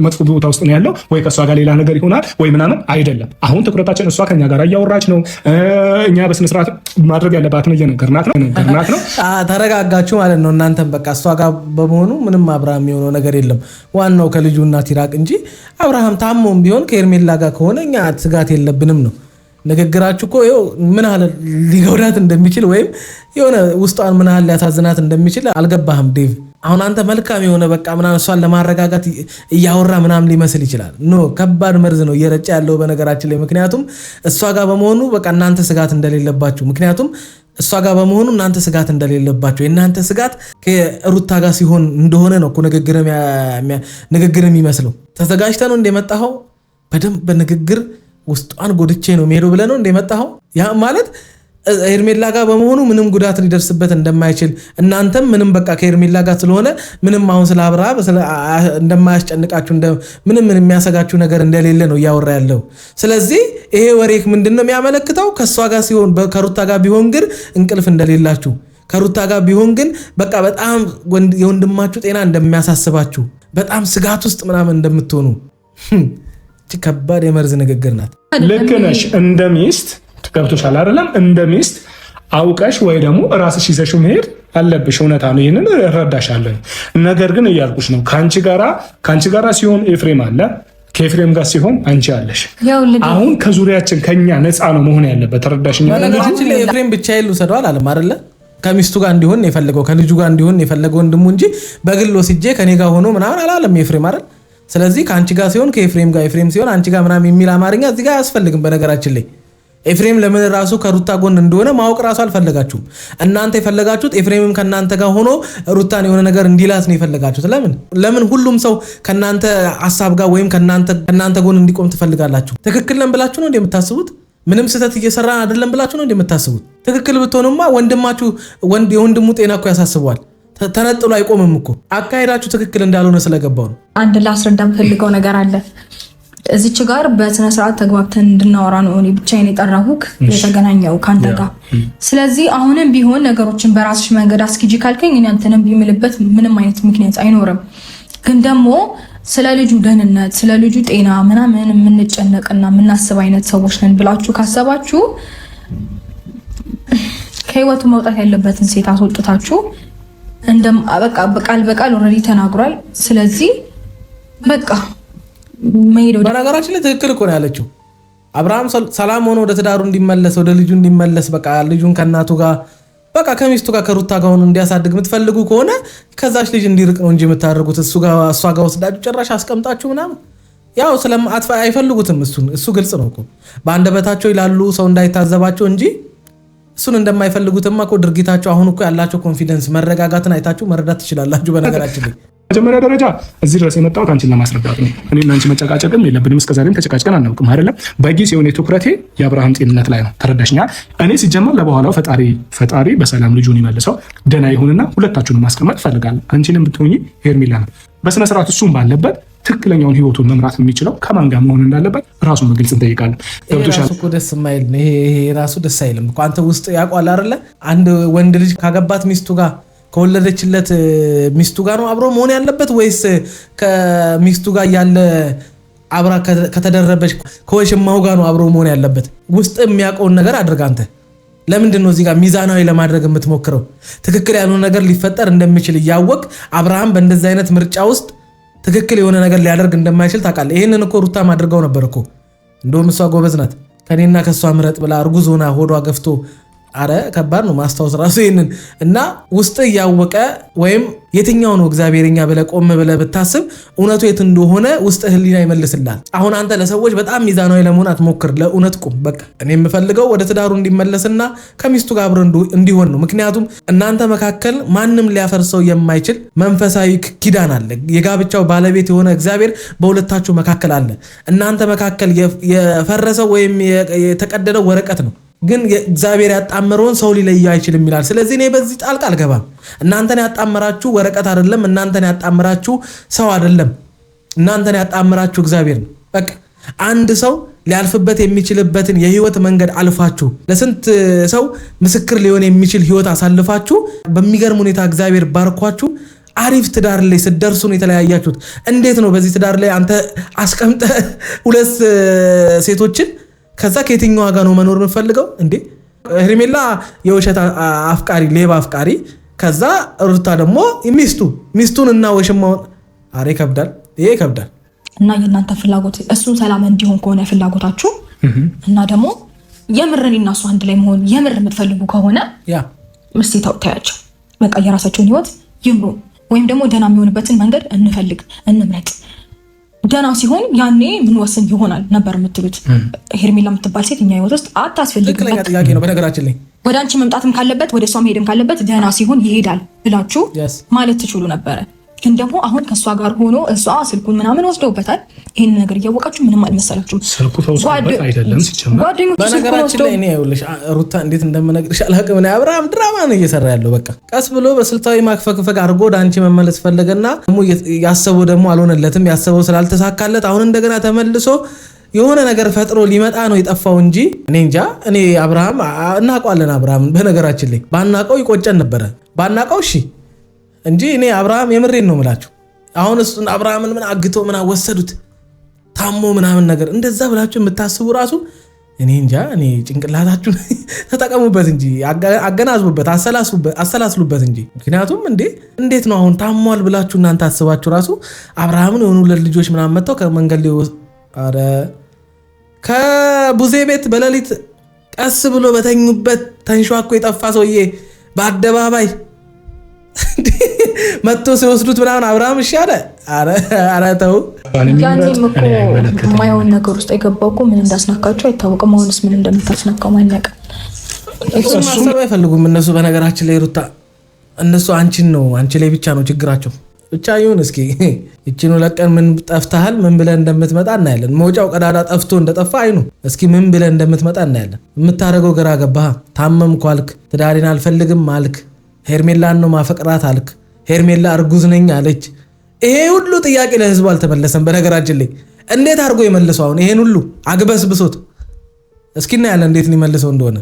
መጥፎ ቦታ ውስጥ ነው ያለው ወይ ከእሷ ጋር ሌላ ነገር ይሆናል ወይ ምናምን አይደለም። አሁን ትኩረታችን እሷ ከኛ ጋር እያወራች ነው። እኛ በስነ ስርዓት ማድረግ ያለባትን እየነገርናት ነው። ተረጋጋችሁ ማለት ነው እናንተም በቃ እሷ ጋር በመሆኑ ምንም አብርሃም የሆነው ነገር የለም። ዋናው ከልጁ እናት ይራቅ እንጂ አብርሃም ታሞም ቢሆን ከሄርሜላ ጋር ከሆነ እኛ ስጋት የለብንም ነው። ንግግራችሁ እኮ ምን ያህል ሊጎዳት እንደሚችል ወይም የሆነ ውስጧን ምን ያህል ሊያሳዝናት እንደሚችል አልገባህም ዴቭ። አሁን አንተ መልካም የሆነ በቃ ምናምን እሷን ለማረጋጋት እያወራ ምናምን ሊመስል ይችላል። ኖ ከባድ መርዝ ነው እየረጨ ያለው በነገራችን ላይ። ምክንያቱም እሷ ጋር በመሆኑ በቃ እናንተ ስጋት እንደሌለባችሁ ምክንያቱም እሷ ጋር በመሆኑ እናንተ ስጋት እንደሌለባቸው የእናንተ ስጋት ከሩታ ጋር ሲሆን እንደሆነ ነው እኮ ንግግር የሚመስለው። ተዘጋጅተህ ነው እንደመጣኸው በደንብ በንግግር ውስጧን ጎድቼ ነው ሄዶ ብለህ ነው እንደመጣኸው። ያ ማለት ሄርሜላ ጋር በመሆኑ ምንም ጉዳት ሊደርስበት እንደማይችል እናንተም ምንም በቃ ከሄርሜላ ጋር ስለሆነ ምንም አሁን ስለ አብርሃም እንደማያስጨንቃችሁ ምንም የሚያሰጋችሁ ነገር እንደሌለ ነው እያወራ ያለው። ስለዚህ ይሄ ወሬ ምንድነው የሚያመለክተው? ከሷ ጋር ሲሆን ከሩታ ጋር ቢሆን ግን እንቅልፍ እንደሌላችሁ፣ ከሩታ ጋር ቢሆን ግን በቃ በጣም የወንድማችሁ ጤና እንደሚያሳስባችሁ፣ በጣም ስጋት ውስጥ ምናምን እንደምትሆኑ ከባድ የመርዝ ንግግር ናት። ልክ ነሽ። እንደ ሚስት ገብቶሻል አይደለም? እንደ ሚስት አውቀሽ ወይ ደግሞ ራስሽ ይዘሽው መሄድ አለብሽ። እውነታ ነው፣ ይህንን እረዳሻለሁ። ነገር ግን እያልኩሽ ነው ከአንቺ ጋራ ሲሆን ኤፍሬም አለ፣ ከኤፍሬም ጋር ሲሆን አንቺ አለሽ። አሁን ከዙሪያችን ከኛ ነፃ ነው መሆን ያለበት። ተረዳሽኛ? ነገራችን ላይ ኤፍሬም ብቻ ይሉሰደዋል አለም አይደለ? ከሚስቱ ጋር እንዲሆን የፈለገው ከልጁ ጋር እንዲሆን የፈለገው ወንድሙ እንጂ በግል ወስጄ ከኔ ጋር ሆኖ ምናምን አላለም ኤፍሬም አይደል? ስለዚህ ከአንቺ ጋር ሲሆን ከኤፍሬም ጋር፣ ኤፍሬም ሲሆን አንቺ ጋር ምናምን የሚል አማርኛ እዚህ ጋር አያስፈልግም። በነገራችን ላይ ኤፍሬም ለምን ራሱ ከሩታ ጎን እንደሆነ ማወቅ ራሱ አልፈለጋችሁም። እናንተ የፈለጋችሁት ኤፍሬምም ከናንተ ጋር ሆኖ ሩታን የሆነ ነገር እንዲላት ነው የፈለጋችሁት። ለምን ሁሉም ሰው ከናንተ ሀሳብ ጋር ወይም ከናንተ ጎን እንዲቆም ትፈልጋላችሁ? ትክክል ነን ብላችሁ ነው እንደምታስቡት? ምንም ስህተት እየሰራ አይደለም ብላችሁ ነው እንደምታስቡት? ትክክል ብትሆኑማ ወንድማችሁ የወንድሙ ጤና እኮ ያሳስበዋል። ተነጥሎ አይቆምም እኮ። አካሄዳችሁ ትክክል እንዳልሆነ ስለገባው ነው። አንድ ላስረዳ የምፈልገው ነገር አለ። እዚች ጋር በስነ ስርዓት ተግባብተን እንድናወራ ነው እኔ ብቻዬን የጠራሁህ የተገናኘው ካንተ ጋር። ስለዚህ አሁንም ቢሆን ነገሮችን በራስሽ መንገድ አስኪጂ ካልከኝ እኔ አንተንም ቢምልበት ምንም አይነት ምክንያት አይኖርም። ግን ደግሞ ስለ ልጁ ደህንነት ስለ ልጁ ጤና ምናምን የምንጨነቅና የምናስብ አይነት ሰዎች ነን ብላችሁ ካሰባችሁ ከህይወቱ መውጣት ያለበትን ሴት አስወጥታችሁ በቃ በቃል ኦልሬዲ ተናግሯል። ስለዚህ በቃ በነገራችን ላይ ትክክል እኮ ነው ያለችው። አብርሃም ሰላም ሆኖ ወደ ትዳሩ እንዲመለስ ወደ ልጁ እንዲመለስ በቃ ልጁን ከእናቱ ጋር በቃ ከሚስቱ ጋር ከሩታ ጋር ሆኖ እንዲያሳድግ የምትፈልጉ ከሆነ ከዛች ልጅ እንዲርቅ ነው እንጂ የምታደርጉት እሷ ጋር ወስዳችሁ ጭራሽ አስቀምጣችሁ ምናምን ያው አይፈልጉትም። እሱ ግልጽ ነው እኮ በአንደበታቸው ይላሉ ሰው እንዳይታዘባቸው እንጂ እሱን እንደማይፈልጉትማ እኮ ድርጊታቸው አሁን እኮ ያላቸው ኮንፊደንስ መረጋጋትን አይታችሁ መረዳት ትችላላችሁ። በነገራችን ላይ መጀመሪያ ደረጃ እዚህ ድረስ የመጣሁት አንቺን ለማስረዳት ነው። እኔና አንቺ መጨቃጨቅም የለብንም። እስከዛሬም ተጨቃጭቀን አናውቅም አይደለም። በጊዜ የሆነ ትኩረቴ የአብርሃም ጤንነት ላይ ነው። ተረዳሽኛል? እኔ ሲጀመር ለበኋላው ፈጣሪ በሰላም ልጁን ይመልሰው ደህና ይሁንና ሁለታችሁንም ማስቀመጥ እፈልጋለሁ። አንቺንም ብትሆኚ ሄርሜላ ነው በስነ ስርዓት እሱም ባለበት ትክክለኛውን ህይወቱን መምራት የሚችለው ከማን ጋር መሆን እንዳለበት ራሱን በግልጽ እንጠይቃለን። ራሱ እኮ ደስ የማይል ይሄ ራሱ ደስ አይልም እኮ። አንተ ውስጥ ያውቋል አይደለ? አንድ ወንድ ልጅ ካገባት ሚስቱ ጋር ከወለደችለት ሚስቱ ጋር ነው አብሮ መሆን ያለበት ወይስ ከሚስቱ ጋር ያለ አብራ ከተደረበች ከወሽማው ጋር ነው አብሮ መሆን ያለበት? ውስጥ የሚያውቀውን ነገር አድርግ አንተ። ለምንድን ነው እዚህ ጋር ሚዛናዊ ለማድረግ የምትሞክረው? ትክክል ያልሆነ ነገር ሊፈጠር እንደሚችል እያወቅ አብርሃም በእንደዚህ አይነት ምርጫ ውስጥ ትክክል የሆነ ነገር ሊያደርግ እንደማይችል ታውቃለህ። ይህንን እኮ ሩታም አድርገው ነበር እኮ። እንደውም እሷ ጎበዝ ናት። ከኔና ከእሷ ምረጥ ብላ እርጉዝ ሆና ሆዷ ገፍቶ አረ ከባድ ነው ማስታወስ ራሱ ይሄንን እና ውስጥ እያወቀ ወይም የትኛው ነው እግዚአብሔርኛ ብለህ ቆም ብለህ ብታስብ እውነቱ የት እንደሆነ ውስጥ ህሊና ይመልስልሃል። አሁን አንተ ለሰዎች በጣም ሚዛናዊ ለመሆን አትሞክር። ለእውነት ቁም በቃ። እኔ የምፈልገው ወደ ትዳሩ እንዲመለስና ከሚስቱ ጋር አብሮ እንዲሆን ነው። ምክንያቱም እናንተ መካከል ማንም ሊያፈርሰው የማይችል መንፈሳዊ ኪዳን አለ። የጋብቻው ባለቤት የሆነ እግዚአብሔር በሁለታችሁ መካከል አለ። እናንተ መካከል የፈረሰው ወይም የተቀደደው ወረቀት ነው፣ ግን እግዚአብሔር ያጣመረውን ሰው ሊለየው አይችልም ይላል። ስለዚህ እኔ በዚህ ጣልቃ አልገባም። እናንተን ያጣመራችሁ ወረቀት አይደለም፣ እናንተን ያጣመራችሁ ሰው አይደለም፣ እናንተን ያጣመራችሁ እግዚአብሔር ነው። በቃ አንድ ሰው ሊያልፍበት የሚችልበትን የህይወት መንገድ አልፋችሁ ለስንት ሰው ምስክር ሊሆን የሚችል ህይወት አሳልፋችሁ በሚገርም ሁኔታ እግዚአብሔር ባርኳችሁ አሪፍ ትዳር ላይ ስትደርሱ ነው የተለያያችሁት። እንዴት ነው በዚህ ትዳር ላይ አንተ አስቀምጠ ሁለት ሴቶችን ከዛ ከየትኛው ጋር ነው መኖር የምፈልገው እንዴ? ሄርሜላ የውሸት አፍቃሪ ሌባ አፍቃሪ፣ ከዛ ሩታ ደግሞ ሚስቱን እና ወሽማውን። አሬ ይከብዳል፣ ይሄ ይከብዳል። እና የእናንተ ፍላጎት እሱን ሰላም እንዲሆን ከሆነ ፍላጎታችሁ እና ደግሞ የምርን እና እሱ አንድ ላይ መሆን የምር የምትፈልጉ ከሆነ ያ ምስቲ ታያቸው በቃ የራሳቸውን ህይወት ይምሩ፣ ወይም ደግሞ ደህና የሚሆንበትን መንገድ እንምረጥ። ደህና ሲሆን ያኔ ምን ወስን ይሆናል ነበር የምትሉት። ሄርሜላ የምትባል ሴት እኛ ህይወት ውስጥ አታስፈልግም። ትክክለኛ ጥያቄ ነው። በነገራችን ላይ ወደ አንቺ መምጣትም ካለበት ወደ እሷ መሄድም ካለበት ደህና ሲሆን ይሄዳል ብላችሁ ማለት ትችሉ ነበረ። ግን ደግሞ አሁን ከእሷ ጋር ሆኖ እሷ ስልኩን ምናምን ወስደውበታል። ይህን ነገር እያወቃችሁ ምንም አልመሰላችሁም። ስልኩ ተወስዶበት አይደለም ሲጀመር። ጓደኞቹ በነገራችን ላይ እኔ ይኸውልሽ ሩታ እንዴት እንደምነግርሽ አላውቅም። እኔ አብርሃም ድራማ ነው እየሰራ ያለው። በቃ ቀስ ብሎ በስልታዊ ማክፈክፈክ አድርጎ ወደ አንቺ መመለስ ፈለገና ደግሞ ያሰበው ደግሞ አልሆነለትም። ያሰበው ስላልተሳካለት አሁን እንደገና ተመልሶ የሆነ ነገር ፈጥሮ ሊመጣ ነው የጠፋው እንጂ እኔ እንጃ። እኔ አብርሃም እናውቀዋለን። አብርሃም በነገራችን ላይ ባናውቀው ይቆጨን ነበረ። ባናውቀው እሺ እንጂ እኔ አብርሃም የምሬን ነው የምላችሁ። አሁን እሱን አብርሃምን ምን አግቶ ምን አወሰዱት ታሞ ምናምን ነገር እንደዛ ብላችሁ የምታስቡ ራሱ እኔ እንጃ። እኔ ጭንቅላታችሁን ተጠቀሙበት እንጂ አገናዝቡበት፣ አሰላስሉበት እንጂ። ምክንያቱም እንዴት ነው አሁን ታሟል ብላችሁ እናንተ አስባችሁ ራሱ አብርሃምን የሆኑ ልጆች ምናምን መጥተው ከመንገድ ላይ አረ ከቡዜ ቤት በሌሊት ቀስ ብሎ በተኙበት ተንሿኮ የጠፋ ሰውዬ በአደባባይ መጥቶ ሲወስዱት ምናምን አብርሃም ይሻለ። አረ ተው። ያኔም እኮ የማይሆን ነገር ውስጥ የገባው እኮ ምን እንዳስናካቸው አይታወቅም። አሁንስ ምን እንደምታስናካው ማነቀ እሱን ማሰብ አይፈልጉም እነሱ። በነገራችን ላይ ሩታ እነሱ አንቺ ላይ ብቻ ነው ችግራቸው። ብቻ ይሁን እስኪ እቺኑ ለቀን ምን ጠፍተሃል ምን ብለን እንደምትመጣ እናያለን። መውጫው ቀዳዳ ጠፍቶ እንደጠፋ አይኑ እስኪ ምን ብለን እንደምትመጣ እናያለን። የምታረገው ግራ ገባህ። ታመምኩ አልክ፣ ትዳሬን አልፈልግም አልክ፣ ሄርሜላን ነው ማፈቅራት አልክ፣ ሄርሜላ እርጉዝ ነኝ አለች። ይሄ ሁሉ ጥያቄ ለህዝቡ አልተመለሰም። በነገራችን ላይ እንዴት አድርጎ የመለሰው አሁን ይሄን ሁሉ አግበስብሶት እስኪ እናያለን እንዴት ሊመልሰው እንደሆነ።